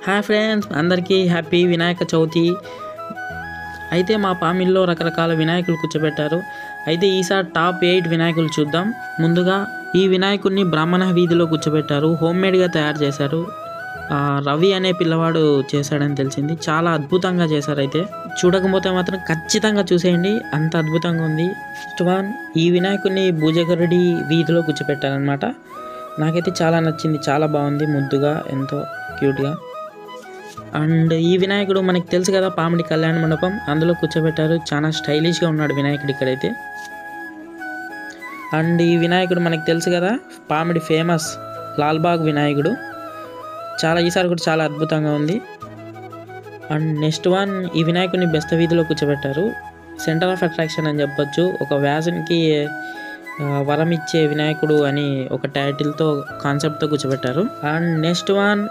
Hi friends, అందరికీ happy Vinayaka Chavithi. అయితే మా పామిల్లో రకరకాల వినాయకులు కూర్చోబెట్టారు. అయితే ఈసారి టాప్ 8 వినాయకులు చూద్దాం. ముందుగా ఈ వినాయకుడిని బ్రాహ్మణ వీధిలో కూర్చోబెట్టారు. హోమ్మేడ్గా తయారు చేశారు. రవి అనే పిల్లవాడు చేశాడని తెలిసింది. చాలా అద్భుతంగా చేశారు. అయితే చూడకపోతే మాత్రం ఖచ్చితంగా చూసేయండి, అంత అద్భుతంగా ఉంది. ఫస్ట్ వన్, ఈ వినాయకుడిని భూజగరుడి వీధిలో కూర్చోబెట్టారనమాట. నాకైతే చాలా నచ్చింది, చాలా బాగుంది, ముద్దుగా, ఎంతో క్యూట్గా. అండ్ ఈ వినాయకుడు మనకి తెలుసు కదా, పామిడి కళ్యాణ మండపం, అందులో కూర్చోబెట్టారు. చాలా స్టైలిష్గా ఉన్నాడు వినాయకుడు ఇక్కడైతే. అండ్ ఈ వినాయకుడు మనకి తెలుసు కదా, పామిడి ఫేమస్ లాల్బాగ్ వినాయకుడు. ఈసారి కూడా చాలా అద్భుతంగా ఉంది. అండ్ నెక్స్ట్ వన్, ఈ వినాయకుడిని బెస్త వీధిలో కూర్చోబెట్టారు. సెంటర్ ఆఫ్ అట్రాక్షన్ అని చెప్పొచ్చు. ఒక వ్యాసన్కి వరం ఇచ్చే వినాయకుడు అని ఒక టైటిల్తో కాన్సెప్ట్తో కూర్చోబెట్టారు. And next one,